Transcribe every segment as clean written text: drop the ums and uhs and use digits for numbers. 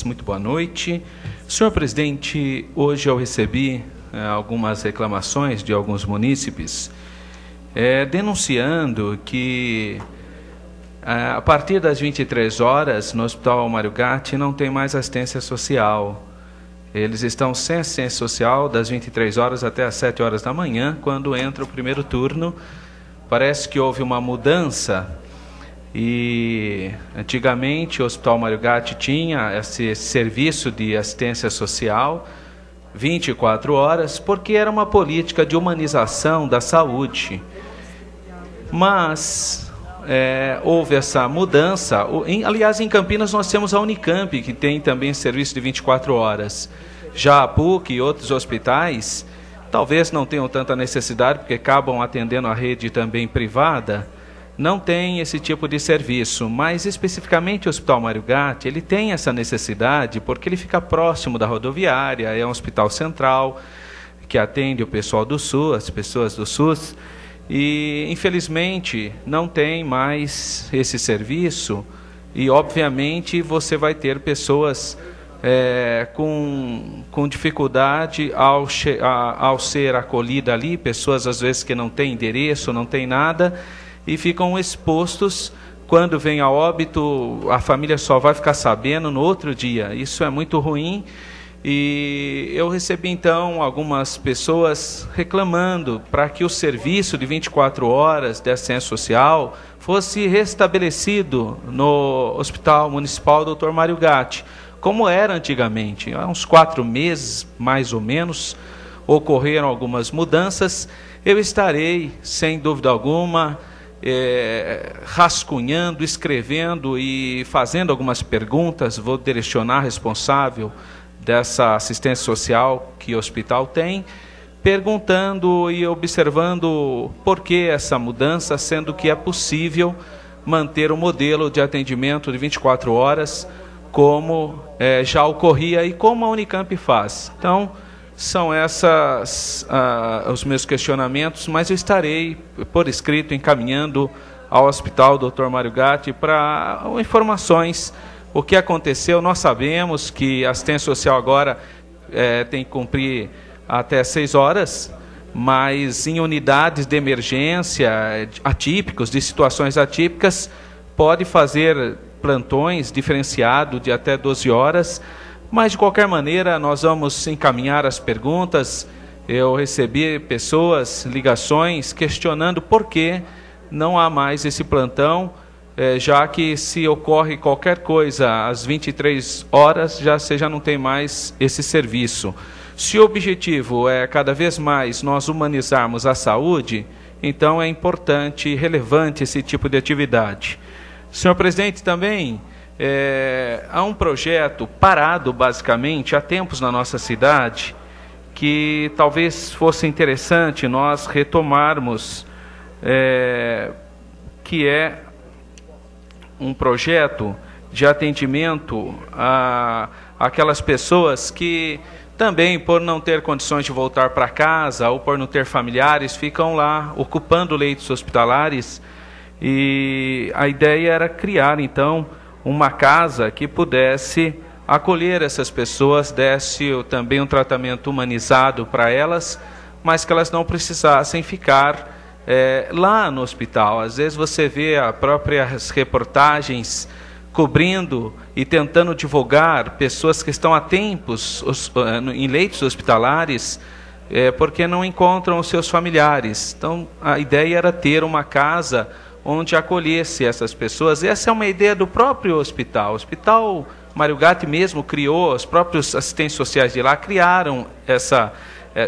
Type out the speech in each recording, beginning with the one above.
Muito boa noite. Senhor presidente, hoje eu recebi algumas reclamações de alguns munícipes denunciando que a partir das 23 horas no Hospital Mário Gatti não tem mais assistência social. Eles estão sem assistência social das 23 horas até as 7 horas da manhã, quando entra o primeiro turno. Parece que houve uma mudança e antigamente o Hospital Mário Gatti tinha esse serviço de assistência social 24 horas, porque era uma política de humanização da saúde. Mas houve essa mudança. Aliás, em Campinas nós temos a Unicamp, que tem também serviço de 24 horas. Já a PUC e outros hospitais talvez não tenham tanta necessidade, porque acabam atendendo a rede também privada, não tem esse tipo de serviço. Mas especificamente o Hospital Mário Gatti, ele tem essa necessidade porque ele fica próximo da rodoviária, é um hospital central que atende o pessoal do SUS, as pessoas do SUS, e infelizmente não tem mais esse serviço e obviamente você vai ter pessoas com dificuldade ao ser acolhida ali, pessoas às vezes que não têm endereço, não têm nada, e ficam expostos. Quando vem a óbito, a família só vai ficar sabendo no outro dia. Isso é muito ruim. E eu recebi então algumas pessoas reclamando para que o serviço de 24 horas de assistência social fosse restabelecido no Hospital Municipal Dr. Mário Gatti, como era antigamente. Há uns 4 meses, mais ou menos, ocorreram algumas mudanças. Eu estarei, sem dúvida alguma, rascunhando, escrevendo e fazendo algumas perguntas. Vou direcionar responsável dessa assistência social que o hospital tem, perguntando e observando por que essa mudança, sendo que é possível manter o modelo de atendimento de 24 horas, como já ocorria e como a Unicamp faz. Então, são esses os meus questionamentos, mas eu estarei, por escrito, encaminhando ao Hospital Dr. Mário Gatti para informações. O que aconteceu, nós sabemos que a assistência social agora tem que cumprir até 6 horas, mas em unidades de emergência atípicos, de situações atípicas, pode fazer plantões diferenciados de até 12 horas, mas de qualquer maneira nós vamos encaminhar as perguntas. Eu recebi pessoas, ligações, questionando por que não há mais esse plantão, já que se ocorre qualquer coisa às 23 horas, você já não tem mais esse serviço. Se o objetivo é cada vez mais nós humanizarmos a saúde, então é importante e relevante esse tipo de atividade. Senhor presidente, também há um projeto parado basicamente há tempos na nossa cidade, que talvez fosse interessante nós retomarmos, que é um projeto de atendimento a aquelas pessoas que também, por não ter condições de voltar para casa ou por não ter familiares, ficam lá ocupando leitos hospitalares. E a ideia era criar então uma casa que pudesse acolher essas pessoas, desse também um tratamento humanizado para elas, mas que elas não precisassem ficar lá no hospital. Às vezes você vê as próprias reportagens cobrindo e tentando divulgar pessoas que estão há tempos em leitos hospitalares porque não encontram os seus familiares. Então a ideia era ter uma casa onde acolhesse essas pessoas. Essa é uma ideia do próprio hospital. O Hospital Mário Gatti mesmo criou, os próprios assistentes sociais de lá criaram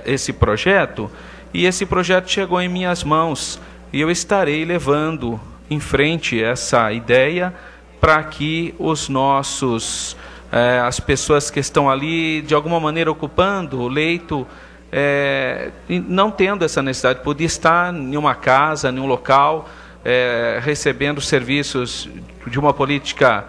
esse projeto. E esse projeto chegou em minhas mãos e eu estarei levando em frente essa ideia para que as pessoas que estão ali, de alguma maneira, ocupando o leito, não tendo essa necessidade, poder estar em uma casa, em um local, recebendo serviços de uma política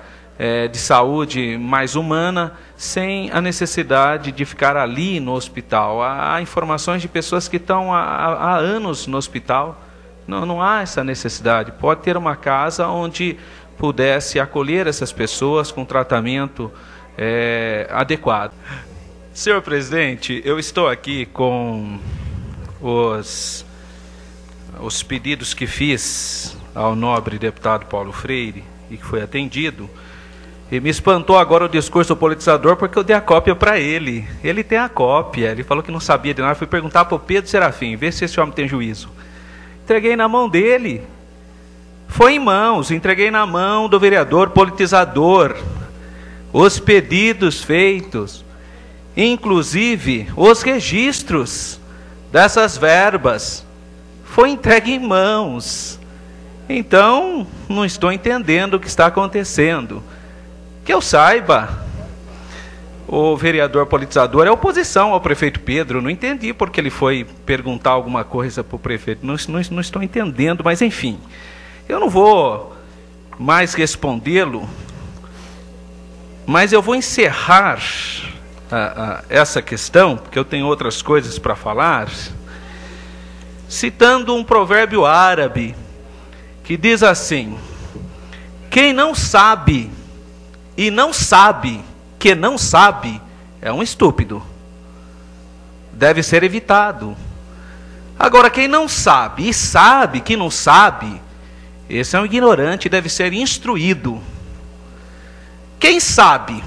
de saúde mais humana, sem a necessidade de ficar ali no hospital. Há informações de pessoas que estão há anos no hospital, não há essa necessidade. Pode ter uma casa onde pudesse acolher essas pessoas com tratamento adequado. Senhor presidente, eu estou aqui com os pedidos que fiz ao nobre deputado Paulo Freire e que foi atendido. E me espantou agora o discurso politizador, porque eu dei a cópia para ele. Ele tem a cópia. Ele falou que não sabia de nada. Fui perguntar para o Pedro Serafim, ver se esse homem tem juízo. Entreguei na mão dele. Foi em mãos. Entreguei na mão do vereador politizador os pedidos feitos, inclusive os registros dessas verbas. Foi entregue em mãos. Então, não estou entendendo o que está acontecendo. Que eu saiba, o vereador politizador é oposição ao prefeito Pedro. Não entendi porque ele foi perguntar alguma coisa para o prefeito. Não estou entendendo, mas enfim. Eu não vou mais respondê-lo, mas eu vou encerrar essa questão, porque eu tenho outras coisas para falar, citando um provérbio árabe que diz assim: quem não sabe e não sabe que não sabe é um estúpido, deve ser evitado. Agora, quem não sabe e sabe que não sabe, esse é um ignorante, deve ser instruído. Quem sabe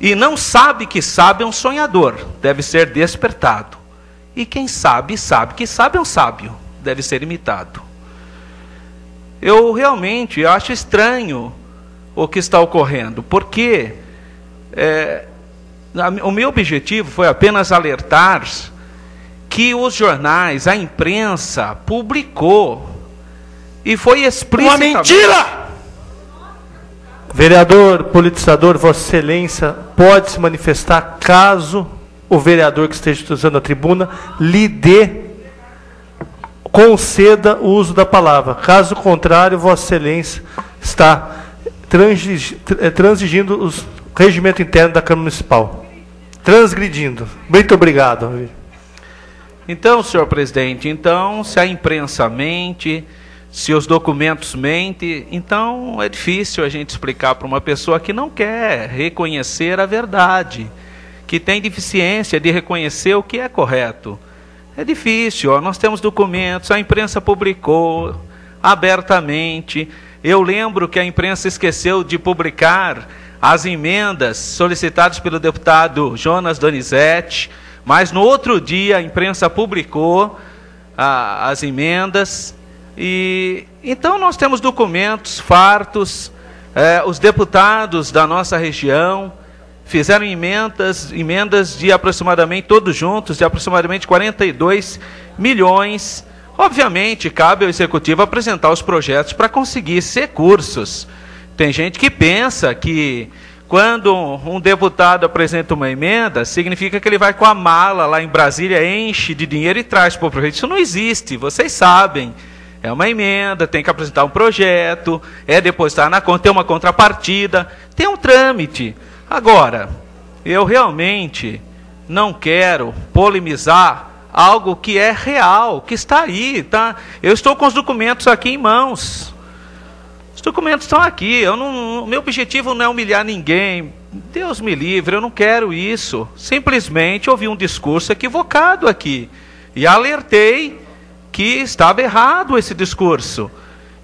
e não sabe que sabe é um sonhador, deve ser despertado. E quem sabe e sabe que sabe é um sábio, deve ser imitado. Eu realmente acho estranho o que está ocorrendo, porque o meu objetivo foi apenas alertar que os jornais, a imprensa, publicou e foi explicitamente... Uma mentira! Vereador, politizador, Vossa Excelência pode se manifestar caso o vereador que esteja usando a tribuna lhe conceda o uso da palavra. Caso contrário, Vossa Excelência está transigindo o regimento interno da Câmara Municipal. Transgredindo. Muito obrigado. Então, senhor presidente, se a imprensa mente, se os documentos mentem, então é difícil a gente explicar para uma pessoa que não quer reconhecer a verdade, que tem deficiência de reconhecer o que é correto. É difícil, nós temos documentos, a imprensa publicou abertamente. Eu lembro que a imprensa esqueceu de publicar as emendas solicitadas pelo deputado Jonas Donizete, mas no outro dia a imprensa publicou as emendas. E então nós temos documentos fartos. Os deputados da nossa região fizeram emendas de aproximadamente, todos juntos, de aproximadamente 42 milhões. Obviamente, cabe ao Executivo apresentar os projetos para conseguir esses recursos. Tem gente que pensa que quando um deputado apresenta uma emenda, significa que ele vai com a mala lá em Brasília, enche de dinheiro e traz para o prefeito. Isso não existe, vocês sabem. É uma emenda, tem que apresentar um projeto, depositar na conta, tem uma contrapartida, tem um trâmite. Agora, eu realmente não quero polemizar algo que é real, que está aí, tá? Eu estou com os documentos aqui em mãos. Os documentos estão aqui. Meu objetivo não é humilhar ninguém. Deus me livre, eu não quero isso. Simplesmente ouvi um discurso equivocado aqui. E alertei que estava errado esse discurso.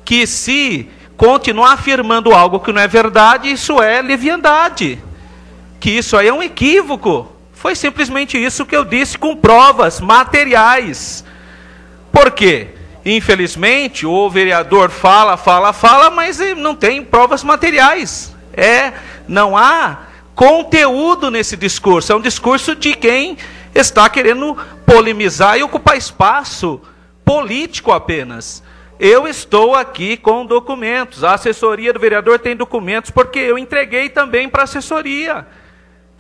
Que se continuar afirmando algo que não é verdade, isso é leviandade. Que isso aí é um equívoco. Foi simplesmente isso que eu disse, com provas materiais. Por quê? Infelizmente, o vereador fala, mas não tem provas materiais. Não há conteúdo nesse discurso. É um discurso de quem está querendo polemizar e ocupar espaço político apenas. Eu estou aqui com documentos. A assessoria do vereador tem documentos, porque eu entreguei também para a assessoria.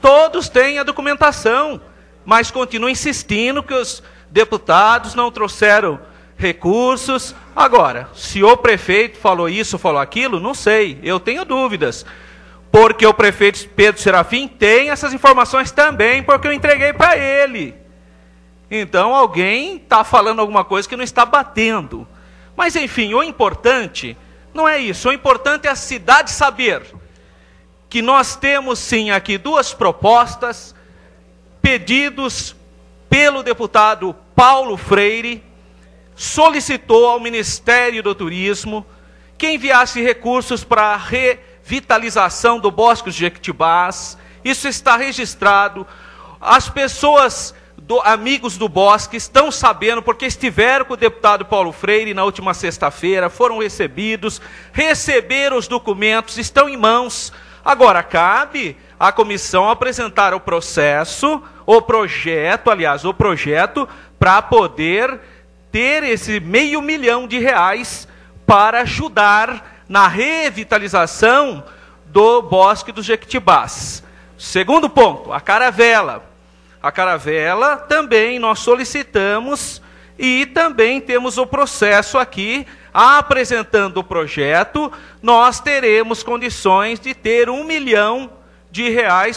Todos têm a documentação, mas continuo insistindo que os deputados não trouxeram recursos. Agora, se o prefeito falou isso, falou aquilo, não sei, eu tenho dúvidas. Porque o prefeito Pedro Serafim tem essas informações também, porque eu entreguei para ele. Então alguém está falando alguma coisa que não está batendo. Mas enfim, o importante não é isso. O importante é a cidade saber que nós temos sim aqui duas propostas, pedidos pelo deputado Paulo Freire, solicitou ao Ministério do Turismo que enviasse recursos para a revitalização do Bosque dos Jequitibás. Isso está registrado. As pessoas, amigos do Bosque, estão sabendo, porque estiveram com o deputado Paulo Freire na última sexta-feira, foram receberam os documentos, estão em mãos. Agora, cabe à comissão apresentar o projeto, para poder ter esse R$500 milhão para ajudar na revitalização do Bosque dos Jequitibás. Segundo ponto, a caravela. A caravela também nós solicitamos e também temos o processo aqui, apresentando o projeto, nós teremos condições de ter R$1 milhão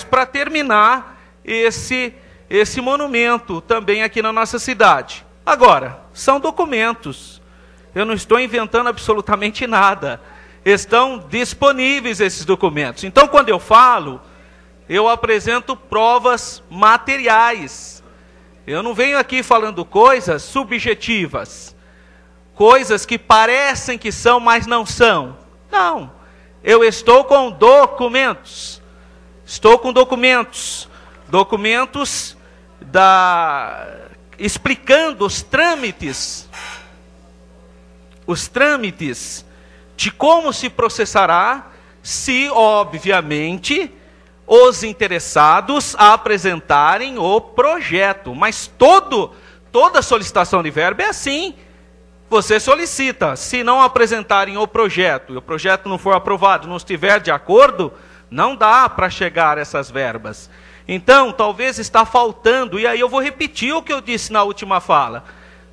para terminar esse monumento também aqui na nossa cidade. Agora, são documentos. Eu não estou inventando absolutamente nada. Estão disponíveis esses documentos. Então, quando eu falo, eu apresento provas materiais. Eu não venho aqui falando coisas subjetivas, coisas que parecem que são, mas não são. Não. Eu estou com documentos. Estou com documentos. Documentos explicando os trâmites de como se processará se, obviamente, os interessados apresentarem o projeto. Mas toda solicitação de verba é assim. Você solicita, se não apresentarem o projeto, e o projeto não for aprovado, não estiver de acordo, não dá para chegar a essas verbas. Então, talvez está faltando, e aí eu vou repetir o que eu disse na última fala,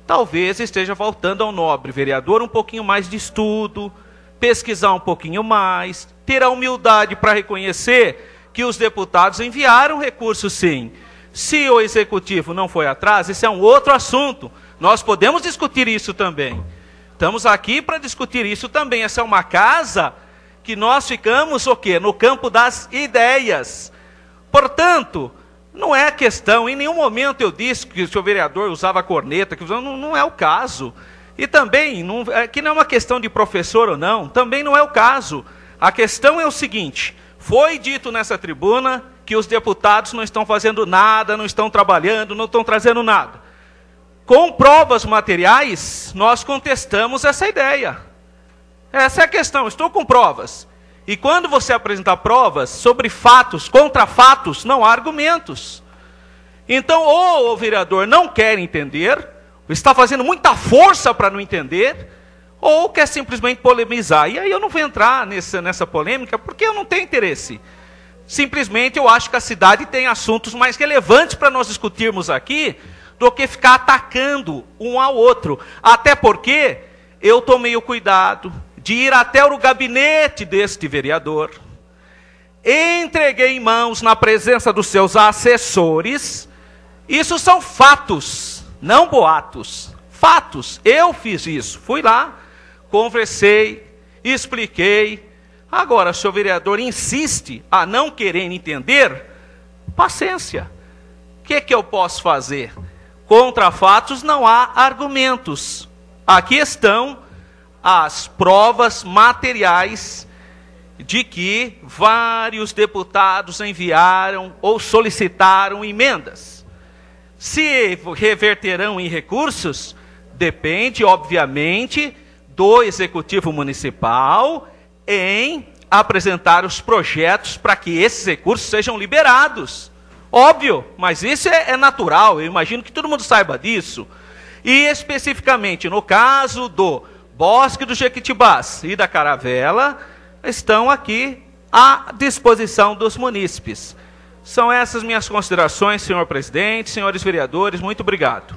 talvez esteja faltando ao nobre vereador um pouquinho mais de estudo, pesquisar um pouquinho mais, ter a humildade para reconhecer que os deputados enviaram recursos sim. Se o executivo não foi atrás, esse é um outro assunto. Nós podemos discutir isso também. Estamos aqui para discutir isso também. Essa é uma casa que nós ficamos o quê? No campo das ideias. Portanto, não é questão, em nenhum momento eu disse que o senhor vereador usava corneta, que não é o caso. E também, que não é uma questão de professor ou não, também não é o caso. A questão é o seguinte, foi dito nessa tribuna que os deputados não estão fazendo nada, não estão trabalhando, não estão trazendo nada. Com provas materiais, nós contestamos essa ideia. Essa é a questão, estou com provas. E quando você apresentar provas sobre fatos, contra fatos, não há argumentos. Então, ou o vereador não quer entender, está fazendo muita força para não entender, ou quer simplesmente polemizar. E aí eu não vou entrar nessa polêmica, porque eu não tenho interesse. Simplesmente eu acho que a cidade tem assuntos mais relevantes para nós discutirmos aqui, do que ficar atacando um ao outro. Até porque eu tomei o cuidado de ir até o gabinete deste vereador, entreguei em mãos na presença dos seus assessores, isso são fatos, não boatos, fatos, eu fiz isso, fui lá, conversei, expliquei. Agora, se o vereador insiste a não querer entender, paciência, o que eu posso fazer? Contra fatos não há argumentos, aqui estão as provas materiais de que vários deputados enviaram ou solicitaram emendas. Se reverterão em recursos, depende, obviamente, do Executivo Municipal em apresentar os projetos para que esses recursos sejam liberados. Óbvio, mas isso é natural, eu imagino que todo mundo saiba disso. E especificamente no caso do Bosque dos Jequitibás e da caravela, estão aqui à disposição dos munícipes. São essas minhas considerações, senhor presidente, senhores vereadores, muito obrigado.